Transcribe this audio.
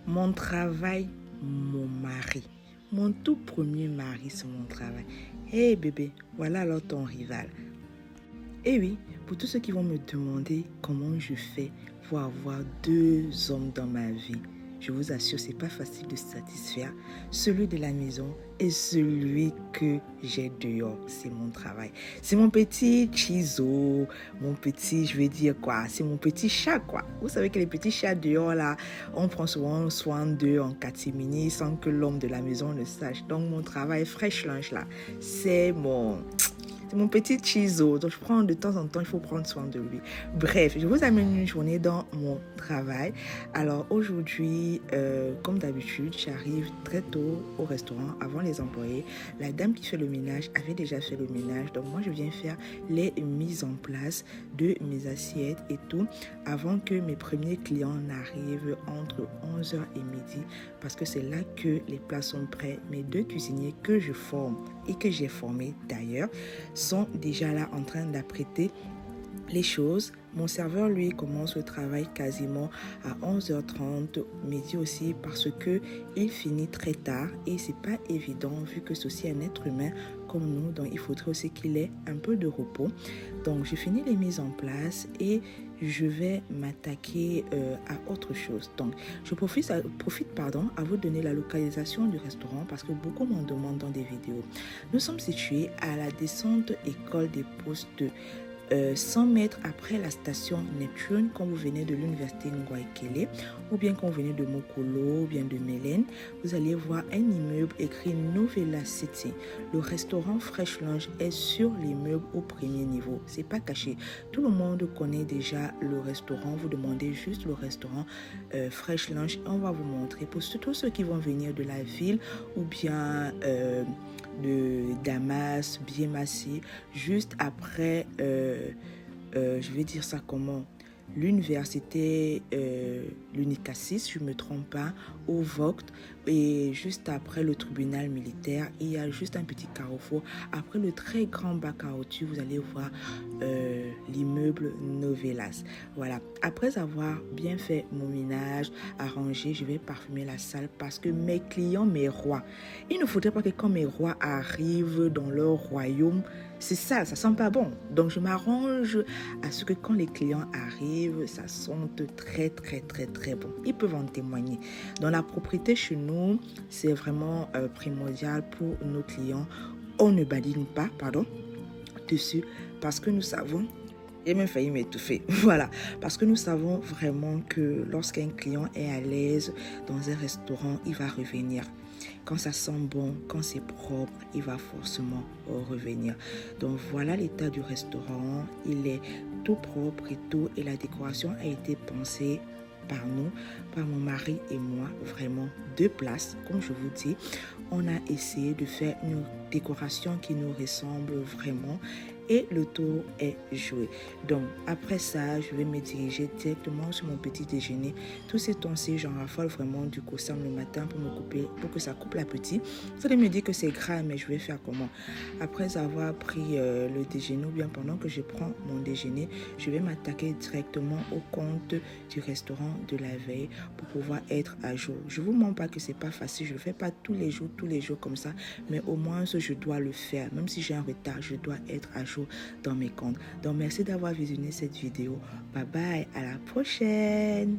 Mon travail, mon mari. Mon tout premier mari, c'est mon travail. Hé bébé, voilà alors ton rival. Et oui, pour tous ceux qui vont me demander comment je fais pour avoir 2 hommes dans ma vie, je vous assure, c'est pas facile de satisfaire celui de la maison et celui que j'ai dehors. C'est mon travail. C'est mon petit chizo, mon petit, je vais dire quoi, c'est mon petit chat quoi. Vous savez que les petits chats dehors là, on prend souvent soin d'eux en catimini sans que l'homme de la maison le sache. Donc mon travail fraîche linge là, c'est mon petit chizo, donc je prends de temps en temps, il faut prendre soin de lui. Bref, je vous amène une journée dans mon travail. Alors aujourd'hui, comme d'habitude, j'arrive très tôt au restaurant avant les employés. La dame qui fait le ménage avait déjà fait le ménage, donc moi je viens faire les mises en place de mes assiettes et tout avant que mes premiers clients n'arrivent entre 11h et midi parce que c'est là que les plats sont prêts. Mes 2 cuisiniers que je forme et que j'ai formés d'ailleurs sont déjà là en train d'apprêter les choses. Mon serveur, lui, commence le travail quasiment à 11h30, midi aussi, parce que il finit très tard et c'est pas évident vu que c'est aussi un être humain comme nous, donc il faudrait aussi qu'il ait un peu de repos. Donc j'ai fini les mises en place et je vais m'attaquer à autre chose. Donc je profite à vous donner la localisation du restaurant parce que beaucoup m'en demandent dans des vidéos. Nous sommes situés à la descente école des postes 100 mètres après la station Neptune quand vous venez de l'université Ngouaikele ou bien quand vous venez de Mokolo ou bien de Mélène, vous allez voir un immeuble écrit Novella City. Le restaurant Fresh Lunch est sur l'immeuble au premier niveau. C'est pas caché. Tout le monde connaît déjà le restaurant. Vous demandez juste le restaurant Fresh Lunch et on va vous montrer. Pour tous ceux qui vont venir de la ville ou bien de Damas, Biémassi, juste après, je vais dire ça comment, l'université l'UNICASIS, si je ne me trompe pas, au Vogt, et juste après le tribunal militaire, il y a juste un petit carrefour. Après le très grand bac à outils, vous allez voir l'immeuble Novellas. Voilà. Après avoir bien fait mon ménage, arrangé, je vais parfumer la salle parce que mes clients, mes rois, il ne faudrait pas que quand mes rois arrivent dans leur royaume, c'est sale, ça sent pas bon. Donc je m'arrange à ce que quand les clients arrivent, ça sente très très très très bon. Ils peuvent en témoigner. Dans la propriété chez nous, c'est vraiment primordial pour nos clients. On ne badine pas, dessus parce que nous savons. J'ai même failli m'étouffer. Voilà. Parce que nous savons vraiment que lorsqu'un client est à l'aise dans un restaurant, il va revenir. Quand ça sent bon, quand c'est propre, il va forcément revenir. Donc voilà l'état du restaurant. Il est tout propre et tout. Et la décoration a été pensée par nous, par mon mari et moi, vraiment 2 places, comme je vous dis. On a essayé de faire une décoration qui nous ressemble vraiment et le tour est joué. Donc après ça, je vais me diriger directement sur mon petit déjeuner. Tous ces temps-ci, j'en raffole vraiment du couscous le matin pour que ça coupe l'appétit. Vous allez me dire que c'est gras, mais je vais faire comment? Après avoir pris le déjeuner ou bien pendant que je prends mon déjeuner, je vais m'attaquer directement au compte du restaurant de la veille pour pouvoir être à jour. Je vous mens pas que c'est pas facile, je le fais pas tous les jours comme ça, mais au moins je dois le faire. Même si j'ai un retard, je dois être à jour dans mes comptes. Donc merci d'avoir visionné cette vidéo. Bye bye, à la prochaine.